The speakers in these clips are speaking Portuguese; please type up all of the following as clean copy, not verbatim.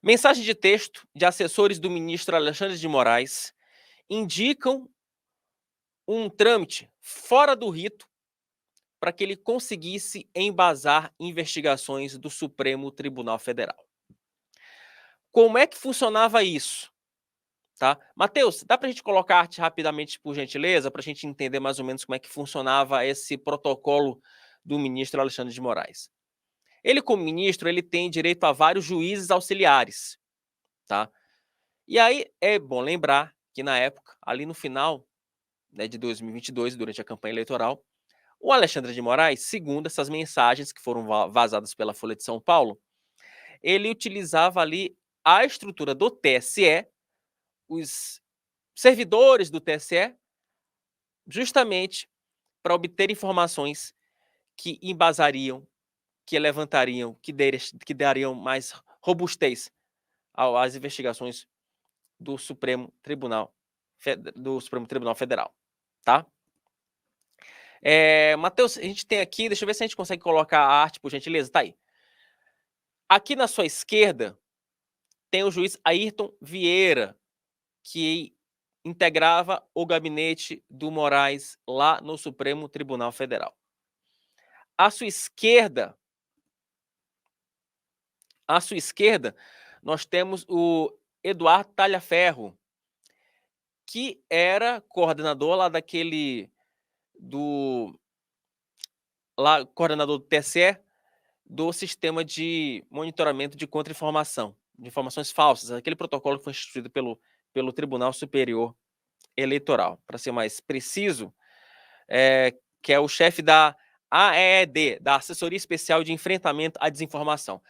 Mensagem de texto de assessores do ministro Alexandre de Moraes indicam um trâmite fora do rito para que ele conseguisse embasar investigações do Supremo Tribunal Federal. Como é que funcionava isso? Tá? Matheus, dá para a gente colocar a arte rapidamente, por gentileza, para a gente entender mais ou menos como é que funcionava esse protocolo do ministro Alexandre de Moraes. Ele, como ministro, ele tem direito a vários juízes auxiliares, tá? E aí é bom lembrar que na época, ali no final, né, de 2022, durante a campanha eleitoral, o Alexandre de Moraes, segundo essas mensagens que foram vazadas pela Folha de São Paulo, ele utilizava ali a estrutura do TSE, os servidores do TSE, justamente para obter informações que embasariam, que levantariam, que dariam mais robustez às investigações do Supremo Tribunal Federal, tá? Matheus, a gente tem aqui, deixa eu ver se a gente consegue colocar a arte, por gentileza, tá aí. Aqui na sua esquerda tem o juiz Ayrton Vieira, que integrava o gabinete do Moraes lá no Supremo Tribunal Federal. À sua esquerda, nós temos o Eduardo Talhaferro, que era coordenador lá coordenador do TSE, do sistema de monitoramento de contra-informação, de informações falsas, aquele protocolo que foi instituído pelo Tribunal Superior Eleitoral, para ser mais preciso, que é o chefe da AED, da Assessoria Especial de Enfrentamento à Desinformação.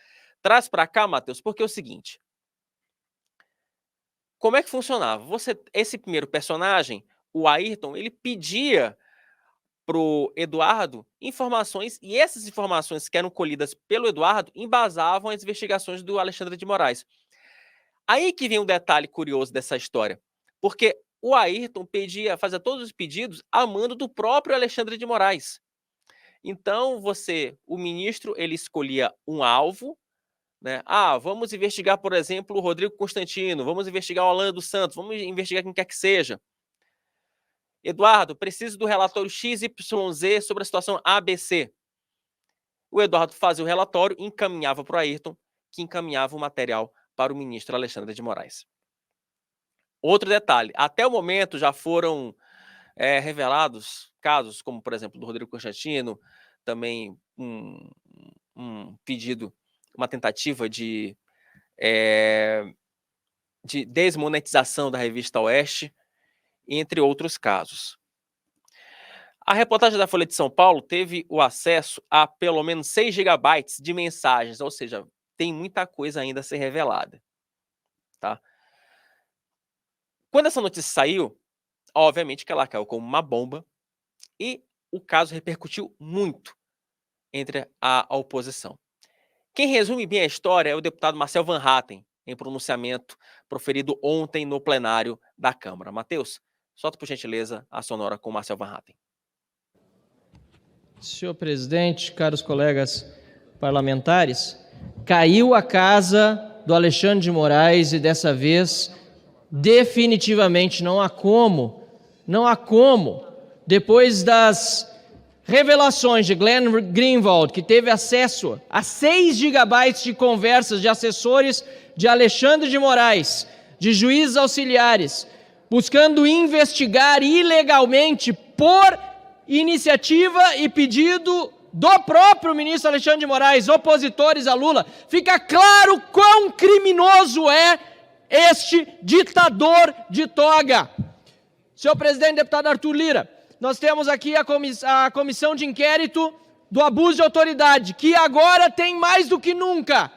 Traz para cá, Matheus, porque é o seguinte: como é que funcionava? Esse primeiro personagem, o Ayrton, ele pedia pro Eduardo informações, e essas informações que eram colhidas pelo Eduardo embasavam as investigações do Alexandre de Moraes. Aí que vem um detalhe curioso dessa história, porque o Ayrton fazia todos os pedidos a mando do próprio Alexandre de Moraes. Então, o ministro, ele escolhia um alvo, né? Vamos investigar, por exemplo, o Rodrigo Constantino, vamos investigar o Alan dos Santos, vamos investigar quem quer que seja. Eduardo, preciso do relatório XYZ sobre a situação ABC. O Eduardo fazia o relatório e encaminhava para o Ayrton, que encaminhava o material para o ministro Alexandre de Moraes. Outro detalhe, até o momento já foram revelados casos como, por exemplo, do Rodrigo Constantino, também um pedido, uma tentativa de desmonetização da revista Oeste, entre outros casos. A reportagem da Folha de São Paulo teve o acesso a pelo menos 6 gigabytes de mensagens, ou seja, tem muita coisa ainda a ser revelada, tá? Quando essa notícia saiu, obviamente que ela caiu como uma bomba e o caso repercutiu muito entre a oposição. Quem resume bem a história é o deputado Marcel Van Hatten, em pronunciamento proferido ontem no plenário da Câmara. Matheus, solta por gentileza a sonora com Marcel Van Hatten. Senhor presidente, caros colegas parlamentares, caiu a casa do Alexandre de Moraes e dessa vez definitivamente não há como, depois das revelações de Glenn Greenwald, que teve acesso a 6 gigabytes de conversas de assessores de Alexandre de Moraes, de juízes auxiliares, buscando investigar ilegalmente por iniciativa e pedido do próprio ministro Alexandre de Moraes, opositores a Lula, fica claro quão criminoso é este ditador de toga. Senhor presidente, deputado Arthur Lira, nós temos aqui a comissão de inquérito do abuso de autoridade, que agora tem mais do que nunca,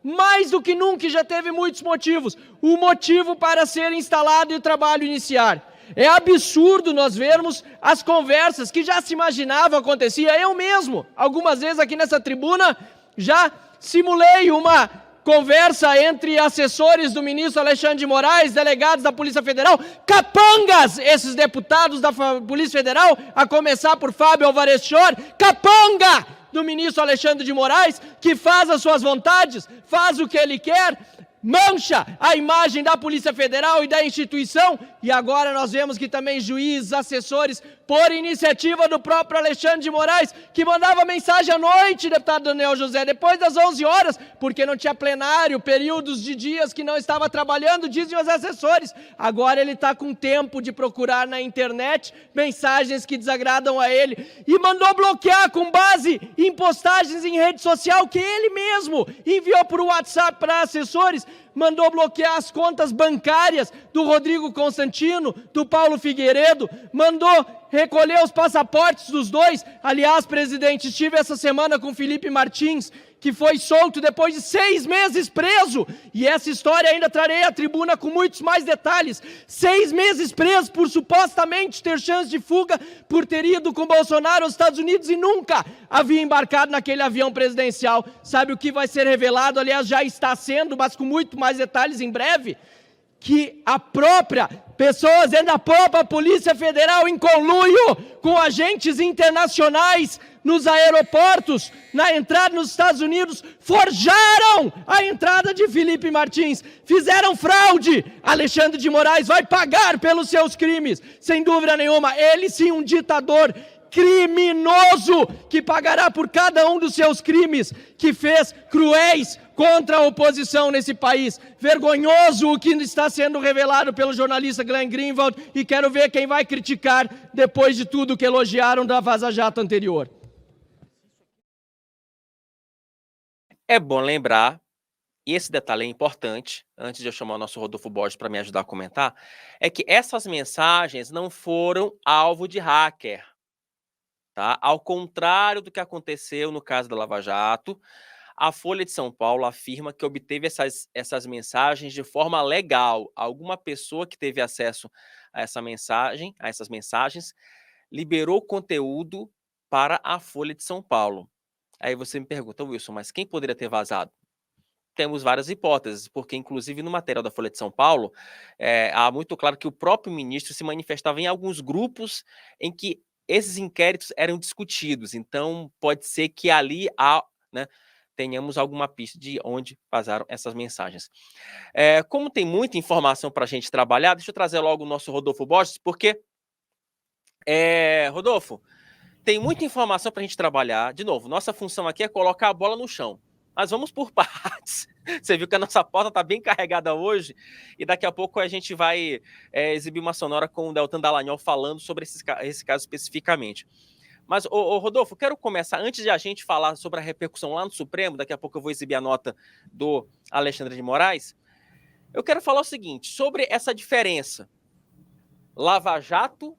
e já teve muitos motivos, o motivo para ser instalado e o trabalho iniciar. É absurdo nós vermos as conversas que já se imaginava acontecia. Eu mesmo, algumas vezes aqui nessa tribuna, já simulei uma conversa entre assessores do ministro Alexandre de Moraes, delegados da Polícia Federal, capangas, esses deputados da Polícia Federal, a começar por Fábio Alvarez Chor, capanga do ministro Alexandre de Moraes, que faz as suas vontades, faz o que ele quer, mancha a imagem da Polícia Federal e da instituição, e agora nós vemos que também juízes, assessores, por iniciativa do próprio Alexandre de Moraes, que mandava mensagem à noite, deputado Daniel José, depois das 11 horas, porque não tinha plenário, períodos de dias que não estava trabalhando, dizem os assessores. Agora ele está com tempo de procurar na internet mensagens que desagradam a ele, e mandou bloquear com base em postagens em rede social que ele mesmo enviou por WhatsApp para assessores, mandou bloquear as contas bancárias do Rodrigo Constantino, do Paulo Figueiredo, mandou recolher os passaportes dos dois. Aliás, presidente, estive essa semana com Felipe Martins, que foi solto depois de 6 meses preso, e essa história ainda trarei à tribuna com muitos mais detalhes. 6 meses preso por supostamente ter chance de fuga, por ter ido com Bolsonaro aos Estados Unidos e nunca havia embarcado naquele avião presidencial. Sabe o que vai ser revelado? Aliás, já está sendo, mas com muito mais detalhes em breve, que a própria, pessoas dentro da própria Polícia Federal, em conluio com agentes internacionais nos aeroportos, na entrada nos Estados Unidos, forjaram a entrada de Felipe Martins, fizeram fraude. Alexandre de Moraes vai pagar pelos seus crimes, sem dúvida nenhuma. Ele sim, um ditador criminoso, que pagará por cada um dos seus crimes, que fez cruéis contra a oposição nesse país. Vergonhoso o que está sendo revelado pelo jornalista Glenn Greenwald, e quero ver quem vai criticar depois de tudo que elogiaram da Vaza Jato anterior. É bom lembrar, e esse detalhe é importante, antes de eu chamar o nosso Rodolfo Borges para me ajudar a comentar, é que essas mensagens não foram alvo de hacker, tá? Ao contrário do que aconteceu no caso da Lava Jato, a Folha de São Paulo afirma que obteve essas mensagens de forma legal. Alguma pessoa que teve acesso a essas mensagens, liberou conteúdo para a Folha de São Paulo. Aí você me pergunta, Wilson, mas quem poderia ter vazado? Temos várias hipóteses, porque inclusive no material da Folha de São Paulo, há muito claro que o próprio ministro se manifestava em alguns grupos em que esses inquéritos eram discutidos. Então, pode ser que ali tenhamos alguma pista de onde vazaram essas mensagens. Como tem muita informação para a gente trabalhar, deixa eu trazer logo o nosso Rodolfo Borges, porque, Rodolfo, tem muita informação para a gente trabalhar. De novo, nossa função aqui é colocar a bola no chão. Mas vamos por partes. Você viu que a nossa pauta está bem carregada hoje, e daqui a pouco a gente vai exibir uma sonora com o Deltan Dallagnol falando sobre esse caso especificamente. Mas, Rodolfo, quero começar, antes de a gente falar sobre a repercussão lá no Supremo, daqui a pouco eu vou exibir a nota do Alexandre de Moraes, eu quero falar o seguinte, sobre essa diferença, Lava Jato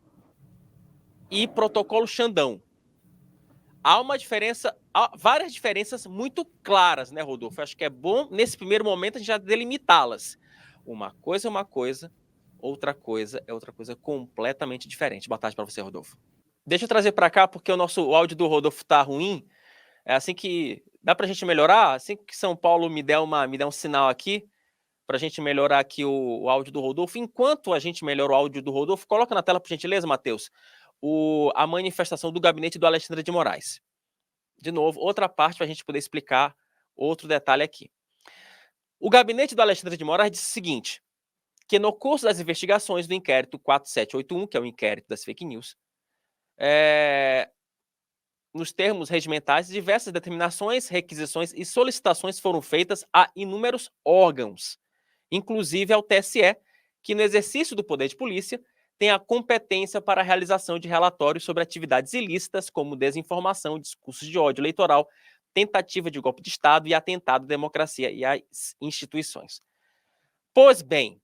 e protocolo Xandão. Há várias diferenças muito claras, né, Rodolfo? Acho que é bom, nesse primeiro momento, a gente já delimitá-las. Uma coisa é uma coisa, outra coisa é outra coisa completamente diferente. Boa tarde para você, Rodolfo. Deixa eu trazer para cá, porque o áudio do Rodolfo tá ruim. É assim que dá para a gente melhorar, assim que São Paulo me der um sinal aqui, para a gente melhorar aqui o áudio do Rodolfo. Enquanto a gente melhora o áudio do Rodolfo, coloca na tela, por gentileza, Matheus, a manifestação do gabinete do Alexandre de Moraes. De novo, outra parte para a gente poder explicar outro detalhe aqui. O gabinete do Alexandre de Moraes disse o seguinte, que no curso das investigações do inquérito 4781, que é o inquérito das fake news, nos termos regimentais, diversas determinações, requisições e solicitações foram feitas a inúmeros órgãos, inclusive ao TSE, que no exercício do poder de polícia tem a competência para a realização de relatórios sobre atividades ilícitas, como desinformação, discursos de ódio eleitoral, tentativa de golpe de Estado e atentado à democracia e às instituições. Pois bem,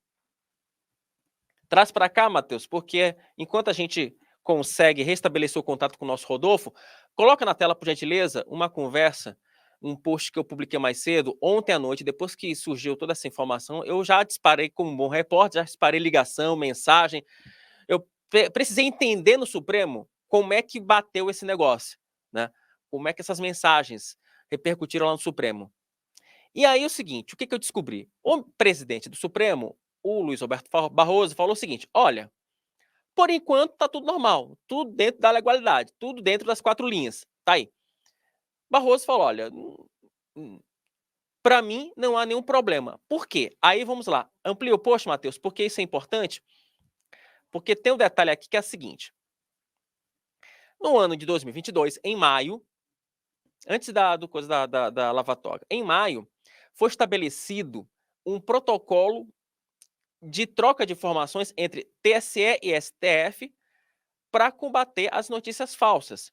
traz para cá, Matheus, porque enquanto a gente consegue restabelecer o contato com o nosso Rodolfo, coloca na tela, por gentileza, uma conversa, um post que eu publiquei mais cedo, ontem à noite, depois que surgiu toda essa informação, eu já disparei como um bom repórter, já disparei ligação, mensagem, eu precisei entender no Supremo como é que bateu esse negócio, né? Como é que essas mensagens repercutiram lá no Supremo. E aí o seguinte, o que eu descobri? O presidente do Supremo, o Luiz Roberto Barroso, falou o seguinte, olha, por enquanto tá tudo normal, tudo dentro da legalidade, tudo dentro das 4 linhas, tá aí. Barroso falou, olha, Para mim, não há nenhum problema. Por quê? Aí vamos lá. Amplia o post, Matheus, porque isso é importante. Porque tem um detalhe aqui que é o seguinte. No ano de 2022, em maio, antes da lava-toga, em maio, foi estabelecido um protocolo de troca de informações entre TSE e STF para combater as notícias falsas.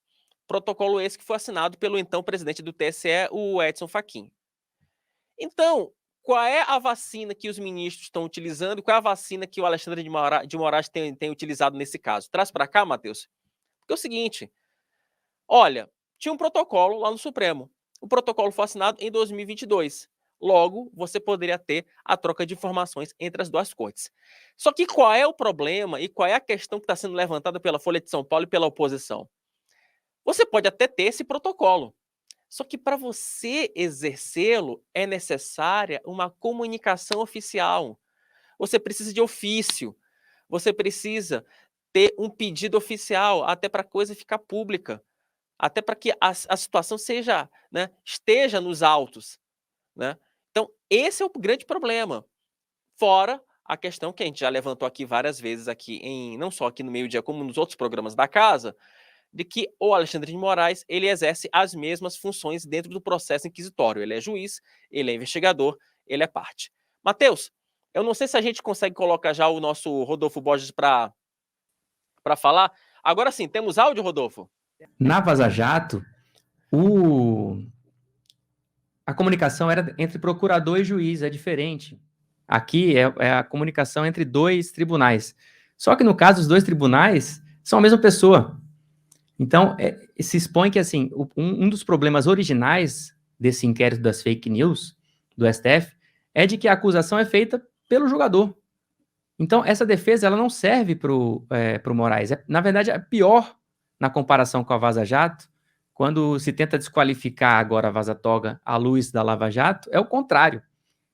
Protocolo esse que foi assinado pelo então presidente do TSE, o Edson Fachin. Então, qual é a vacina que os ministros estão utilizando? Qual é a vacina que o Alexandre de Moraes tem utilizado nesse caso? Traz para cá, Matheus. Porque é o seguinte, olha, tinha um protocolo lá no Supremo. O protocolo foi assinado em 2022. Logo, você poderia ter a troca de informações entre as duas cortes. Só que qual é o problema e qual é a questão que está sendo levantada pela Folha de São Paulo e pela oposição? Você pode até ter esse protocolo, só que para você exercê-lo é necessária uma comunicação oficial. Você precisa de ofício, você precisa ter um pedido oficial, até para a coisa ficar pública, até para que a situação seja, né, esteja nos autos, né? Então, esse é o grande problema. Fora a questão que a gente já levantou aqui várias vezes, aqui não só aqui no Meio Dia, como nos outros programas da casa, de que o Alexandre de Moraes ele exerce as mesmas funções dentro do processo inquisitório. Ele é juiz, ele é investigador, ele é parte. Matheus, eu não sei se a gente consegue colocar já o nosso Rodolfo Borges para falar. Agora sim, temos áudio, Rodolfo? Na Vaza Jato, a comunicação era entre procurador e juiz, é diferente. Aqui é a comunicação entre dois tribunais. Só que no caso, os dois tribunais são a mesma pessoa. Então, se expõe que, assim, um dos problemas originais desse inquérito das fake news do STF é de que a acusação é feita pelo julgador. Então, essa defesa ela não serve para o Moraes. Na verdade, é pior na comparação com a Vaza Jato, quando se tenta desqualificar agora a Vaza Toga à luz da Lava Jato, é o contrário.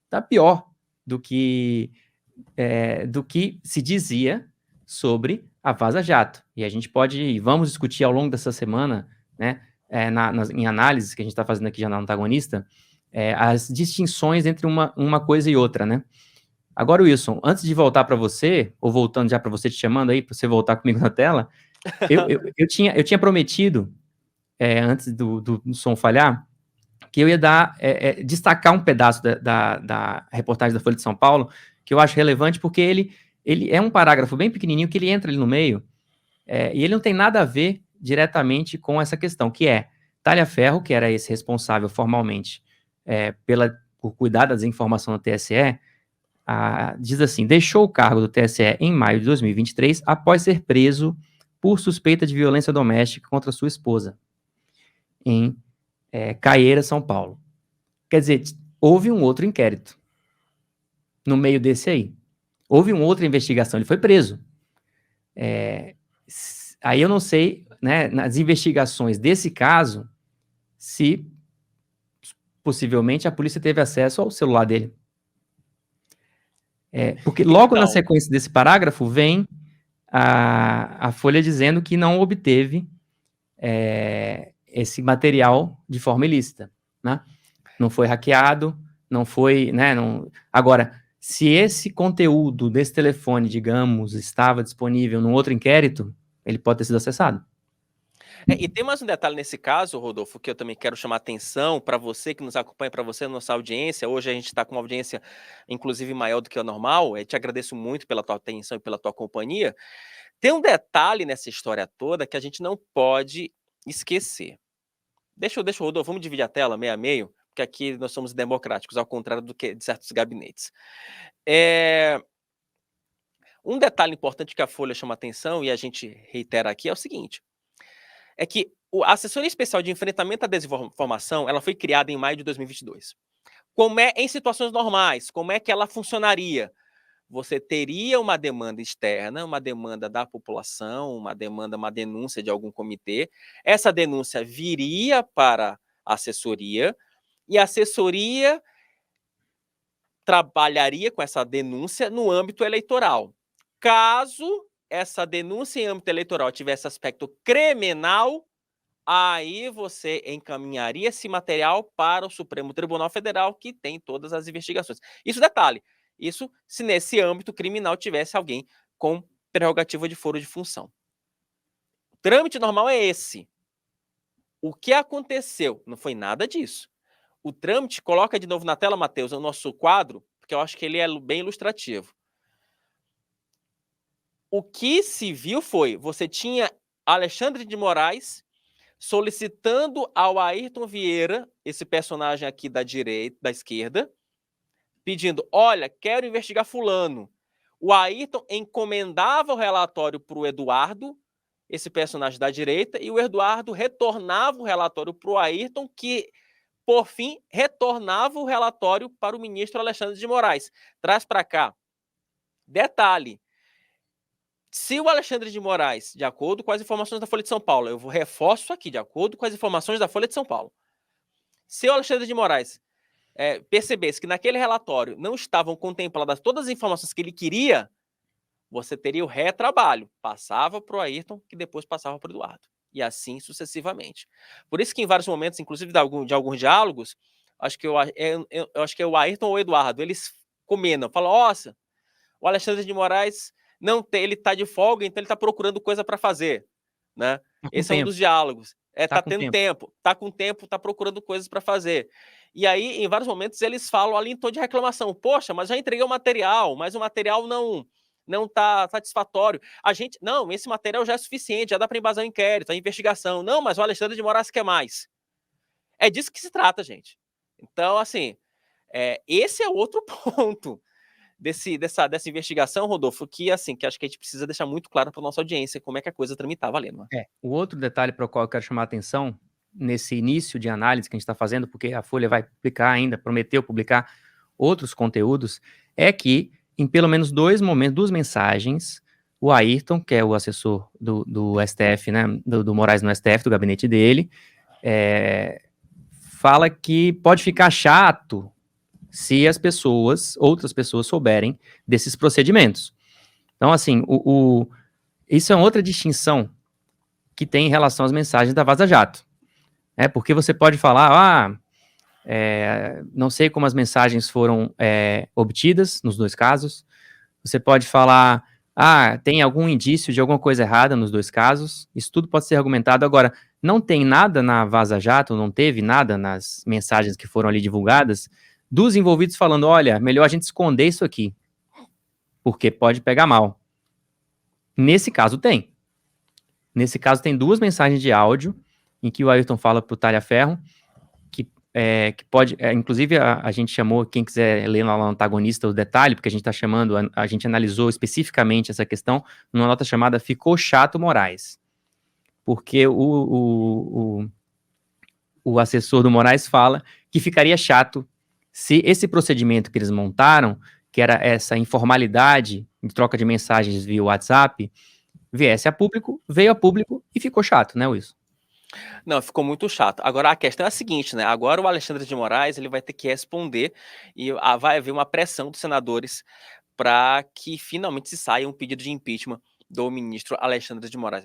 Está pior do que se dizia sobre a Vaza Jato. E a gente vamos discutir ao longo dessa semana, né, em análises que a gente está fazendo aqui já na Antagonista, as distinções entre uma coisa e outra, né? Agora, Wilson, antes de voltar para você, ou voltando já para você te chamando aí, para você voltar comigo na tela, eu tinha prometido, antes do som falhar, que eu ia destacar um pedaço da reportagem da Folha de São Paulo, que eu acho relevante, porque ele é um parágrafo bem pequenininho, que ele entra ali no meio, e ele não tem nada a ver diretamente com essa questão, que é Talhaferro, que era esse responsável formalmente por cuidar da desinformação do TSE, diz assim, deixou o cargo do TSE em maio de 2023 após ser preso por suspeita de violência doméstica contra sua esposa, em Caieira, São Paulo. Quer dizer, houve um outro inquérito no meio desse aí. Houve uma outra investigação, ele foi preso. Aí eu não sei, né, nas investigações desse caso, se possivelmente a polícia teve acesso ao celular dele. Porque logo na sequência desse parágrafo vem a Folha dizendo que não obteve esse material de forma ilícita, né? Não foi hackeado, não foi, né? Agora, se esse conteúdo desse telefone, digamos, estava disponível num outro inquérito, ele pode ter sido acessado. E tem mais um detalhe nesse caso, Rodolfo, que eu também quero chamar a atenção para você que nos acompanha, para você, nossa audiência. Hoje a gente está com uma audiência, inclusive, maior do que o normal. Eu te agradeço muito pela tua atenção e pela tua companhia. Tem um detalhe nessa história toda que a gente não pode esquecer. Deixa, Rodolfo, vamos dividir a tela meio a meio, porque aqui nós somos democráticos, ao contrário do que de certos gabinetes. Um detalhe importante que a Folha chama atenção, e a gente reitera aqui, é o seguinte, é que a Assessoria Especial de Enfrentamento à Desinformação, ela foi criada em maio de 2022. Como em situações normais, como é que ela funcionaria? Você teria uma demanda externa, uma demanda da população, uma denúncia de algum comitê. Essa denúncia viria para a assessoria e a assessoria trabalharia com essa denúncia no âmbito eleitoral. Caso essa denúncia em âmbito eleitoral tivesse aspecto criminal, aí você encaminharia esse material para o Supremo Tribunal Federal, que tem todas as investigações. Isso, detalhe, isso se nesse âmbito criminal tivesse alguém com prerrogativa de foro de função. O trâmite normal é esse. O que aconteceu? Não foi nada disso. O trâmite, coloca de novo na tela, Matheus, o nosso quadro, porque eu acho que ele é bem ilustrativo. O que se viu foi, você tinha Alexandre de Moraes solicitando ao Ayrton Vieira, esse personagem aqui da direita, da esquerda, pedindo, olha, quero investigar fulano. O Ayrton encomendava o relatório para o Eduardo, esse personagem da direita, e o Eduardo retornava o relatório para o Ayrton, que, por fim, retornava o relatório para o ministro Alexandre de Moraes. Traz para cá. Detalhe, se o Alexandre de Moraes, de acordo com as informações da Folha de São Paulo, eu reforço aqui, de acordo com as informações da Folha de São Paulo, se o Alexandre de Moraes percebesse que naquele relatório não estavam contempladas todas as informações que ele queria, você teria o retrabalho. Passava para o Ayrton, que depois passava para o Eduardo. E assim sucessivamente. Por isso que em vários momentos, inclusive de alguns diálogos, acho que eu acho que é o Ayrton ou o Eduardo, eles comentam, falam, nossa, o Alexandre de Moraes não tem, ele está de folga, então ele está procurando coisa para fazer, né? Esse é um dos diálogos. Tá tendo tempo, tá com tempo, tá procurando coisas para fazer. E aí, em vários momentos, eles falam ali em tom de reclamação. Poxa, mas já entreguei o material, mas o material não tá satisfatório. A gente, não, esse material já é suficiente, já dá para embasar o inquérito, a investigação. Não, mas o Alexandre de Moraes quer mais. É disso que se trata, gente. Então, assim, esse é outro ponto dessa investigação, Rodolfo, que assim, que acho que a gente precisa deixar muito claro para nossa audiência como é que a coisa tramitava ali, não é? O outro detalhe para o qual eu quero chamar a atenção, nesse início de análise que a gente está fazendo, porque a Folha vai publicar ainda, prometeu publicar outros conteúdos, é que em pelo menos duas mensagens, o Ayrton, que é o assessor do STF, né, do Moraes no STF, do gabinete dele, fala que pode ficar chato se outras pessoas souberem desses procedimentos. Então, assim, isso é outra distinção que tem em relação às mensagens da Vaza Jato. Porque você pode falar, não sei como as mensagens foram obtidas nos dois casos. Você pode falar, tem algum indício de alguma coisa errada nos dois casos. Isso tudo pode ser argumentado. Agora, não tem nada na Vaza Jato, não teve nada nas mensagens que foram ali divulgadas, dos envolvidos falando, olha, melhor a gente esconder isso aqui, porque pode pegar mal. Nesse caso tem. Nesse caso tem duas mensagens de áudio, em que o Ayrton fala pro Talhaferro, que pode, inclusive a gente chamou, quem quiser ler lá no antagonista o detalhe, porque a gente está chamando, a gente analisou especificamente essa questão, numa nota chamada Ficou Chato Moraes. Porque o assessor do Moraes fala que ficaria chato se esse procedimento que eles montaram, que era essa informalidade de troca de mensagens via WhatsApp, viesse a público, veio a público e ficou chato, né, Wilson? Não, ficou muito chato. Agora a questão é a seguinte, né? Agora o Alexandre de Moraes ele vai ter que responder e vai haver uma pressão dos senadores para que finalmente se saia um pedido de impeachment do ministro Alexandre de Moraes.